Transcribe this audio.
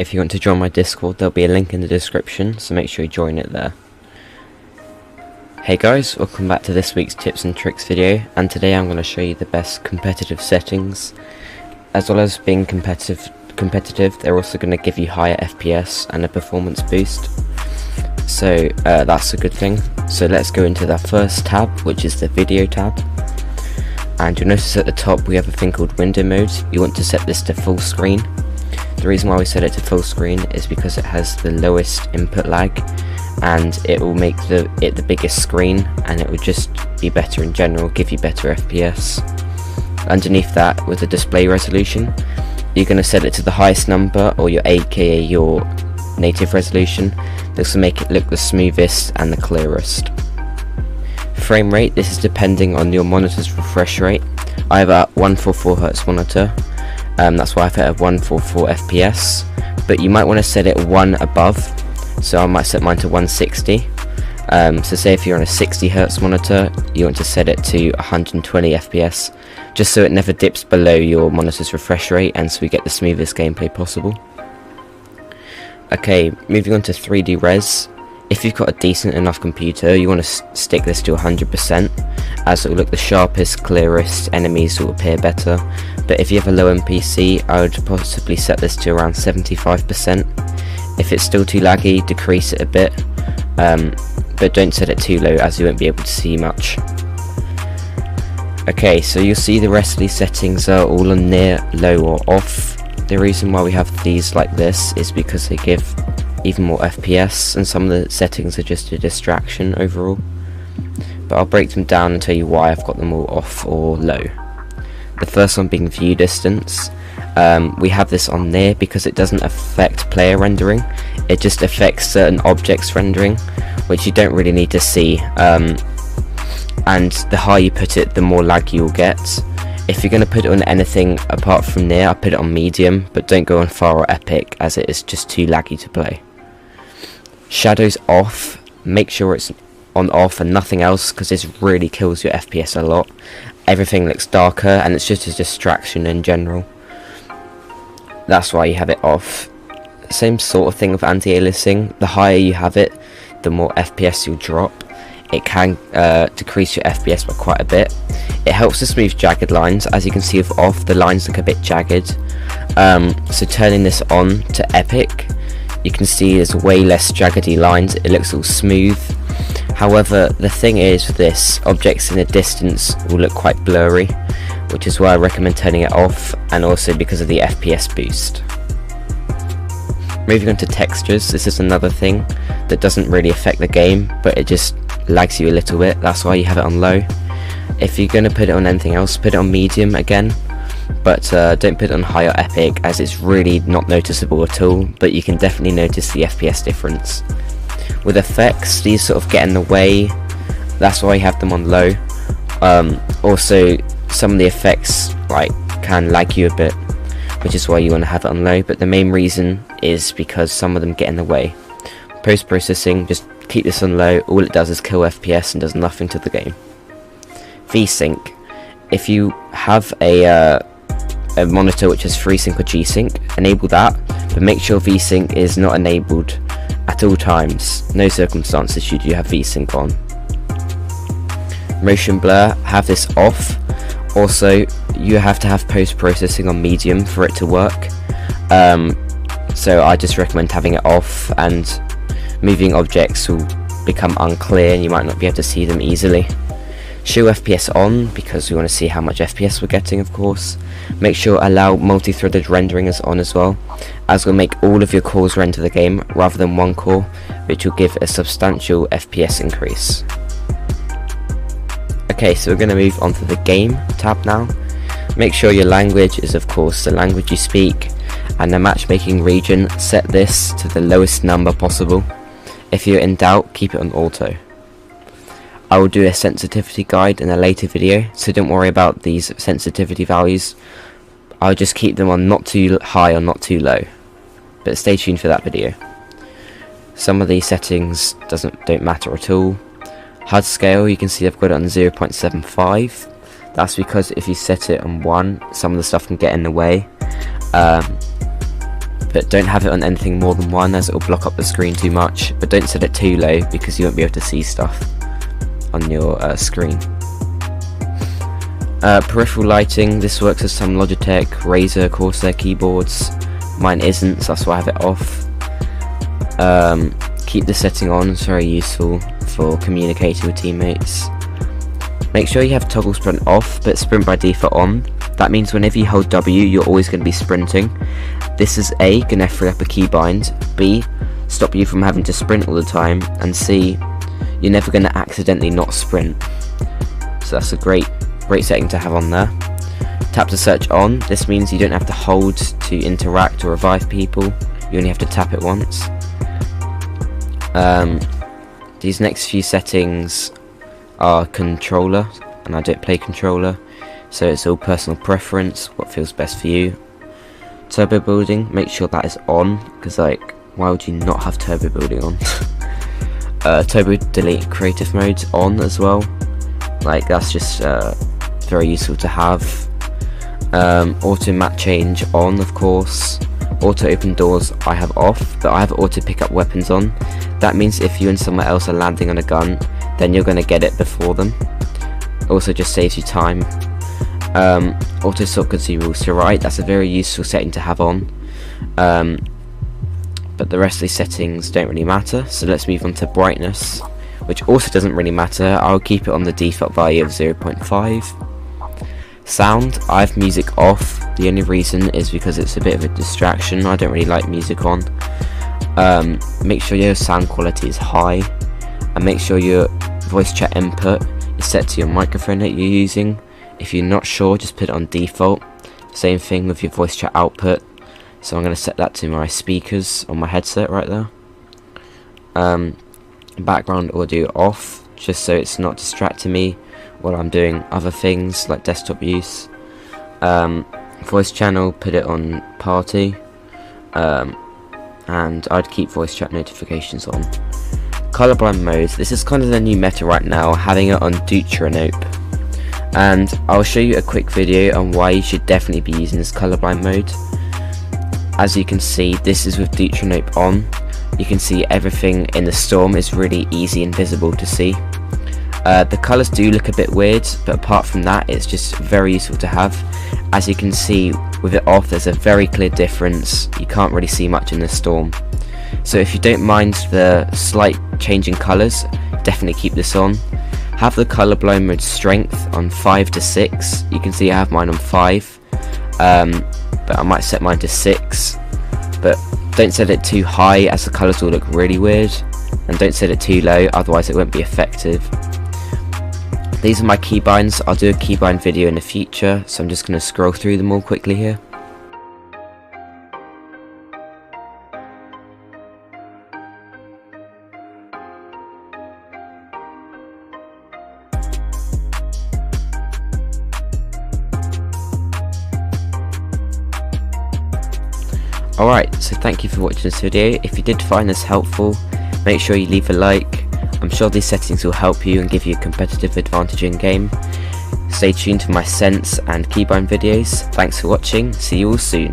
If you want to join my Discord, there'll be a link in the description, so make sure you join it there. Hey guys, welcome back to this week's tips and tricks video, and today I'm going to show you the best competitive settings. As well as being competitive, they're also going to give you higher FPS and a performance boost. So that's a good thing. So let's go into the first tab, which is the video tab. And you'll notice at the top we have a thing called window mode. You want to set this to full screen. The reason why we set it to full screen is because it has the lowest input lag, and it will make it the biggest screen, and it will just be better in general, give you better FPS. Underneath that, with the display resolution, you're going to set it to the highest number, or your native resolution. This will make it look the smoothest and the clearest. Frame rate, this is depending on your monitor's refresh rate. I have a 144Hz monitor, that's why I've set at 144 FPS, but you might want to set it one above, so I might set mine to 160. So say if you're on a 60Hz monitor, you want to set it to 120 FPS, just so it never dips below your monitor's refresh rate, and so we get the smoothest gameplay possible. Okay, moving on to 3D res. If you've got a decent enough computer, you want to stick this to 100%, as it will look the sharpest, clearest, enemies will appear better. But if you have a low-end PC, I would possibly set this to around 75%. If it's still too laggy, decrease it a bit, but don't set it too low, as you won't be able to see much. Okay, so you'll see the rest of these settings are all on near, low or off. The reason why we have these like this is because they give even more FPS, and some of the settings are just a distraction overall. But I'll break them down and tell you why I've got them all off or low. The first one being view distance. We have this on there because it doesn't affect player rendering, it just affects certain objects rendering, which you don't really need to see, and the higher you put it, the more lag you'll get. If you're going to put it on anything apart from there, I put it on medium, but don't go on far or epic, as it is just too laggy to play. Shadows off, make sure it's on off and nothing else, because this really kills your FPS a lot. Everything looks darker, and it's just a distraction in general. That's why you have it off. Same sort of thing with anti-aliasing. The higher you have it, the more FPS you'll drop. It can decrease your FPS by quite a bit. It helps to smooth jagged lines. As you can see with off, the lines look a bit jagged. So turning this on to epic, you can see there's way less jaggedy lines. It looks all smooth. However, the thing is with this, objects in the distance will look quite blurry, which is why I recommend turning it off, and also because of the FPS boost. Moving on to textures, this is another thing that doesn't really affect the game, but it just lags you a little bit. That's why you have it on low. If you're going to put it on anything else, put it on medium again, but don't put it on high or epic, as it's really not noticeable at all, but you can definitely notice the FPS difference. With effects, these sort of get in the way, that's why you have them on low. Also, some of the effects can lag you a bit, which is why you want to have it on low, but the main reason is because some of them get in the way. Post-processing, just keep this on low. All it does is kill FPS and does nothing to the game. VSync. If you have a monitor which has FreeSync or G-Sync, enable that, but make sure VSync is not enabled at all times. No circumstances should you have VSync on. Motion blur, have this off. Also, you have to have post-processing on medium for it to work. So I just recommend having it off, and moving objects will become unclear and you might not be able to see them easily. Show FPS on, because we want to see how much FPS we're getting, of course. Make sure allow multi-threaded rendering is on as well, as will make all of your cores render the game rather than one core, which will give a substantial FPS increase. Okay, so we're going to move on to the game tab now. Make sure your language is of course the language you speak, and the matchmaking region, set this to the lowest number possible. If you're in doubt, keep it on auto. I will do a sensitivity guide in a later video, so don't worry about these sensitivity values. I'll just keep them on not too high or not too low, but stay tuned for that video. Some of these settings don't matter at all. HUD scale, you can see I've got it on 0.75. That's because if you set it on 1, some of the stuff can get in the way. but don't have it on anything more than 1 as it will block up the screen too much, but don't set it too low because you won't be able to see stuff on your screen. Peripheral lighting, this works with some Logitech, Razer, Corsair keyboards. Mine isn't, so that's why I have it off. Keep the setting on, it's very useful for communicating with teammates. Make sure you have toggle sprint off, but sprint by default on. That means whenever you hold W, you're always going to be sprinting. This is A, going to free up a keybind, B, stop you from having to sprint all the time, and C, you're never going to accidentally not sprint. So that's a great setting to have on there. Tap to search on, this means you don't have to hold to interact or revive people, you only have to tap it once. These next few settings are controller, and I don't play controller, so it's all personal preference, what feels best for you. Turbo building, make sure that is on, because like, why would you not have turbo building on? Turbo delete creative modes on as well, like that's just very useful to have. Auto map change on, of course. Auto open doors I have off, but I have auto pick up weapons on. That means if you and someone else are landing on a gun, then you're going to get it before them. Also just saves you time. Auto sort consumables to right, that's a very useful setting to have on. But the rest of these settings don't really matter, so let's move on to brightness, which also doesn't really matter. I'll keep it on the default value of 0.5. Sound, I have music off. The only reason is because it's a bit of a distraction. I don't really like music on. Make sure your sound quality is high, and make sure your voice chat input is set to your microphone that you're using. If you're not sure, just put it on default. Same thing with your voice chat output, so I'm going to set that to my speakers on my headset right there. Background audio off, just so it's not distracting me while I'm doing other things like desktop use. Voice channel, put it on party, and I'd keep voice chat notifications on. Colorblind mode, this is kind of the new meta right now, having it on deuteranope, and I'll show you a quick video on why you should definitely be using this colorblind mode. As you can see, this is with deuteranope on. You can see everything in the storm is really easy and visible to see. The colours do look a bit weird, but apart from that, it's just very useful to have. As you can see, with it off, there's a very clear difference. You can't really see much in the storm. So if you don't mind the slight change in colours, definitely keep this on. Have the colourblind mode strength on 5 to 6. You can see I have mine on 5, but I might set mine to 6. But don't set it too high, as the colours will look really weird, and don't set it too low, otherwise it won't be effective. These are my keybinds. I'll do a keybind video in the future, so I'm just going to scroll through them all quickly here. Alright, so thank you for watching this video. If you did find this helpful, make sure you leave a like. I'm sure these settings will help you and give you a competitive advantage in game. Stay tuned for my sense and keybind videos. Thanks for watching, see you all soon.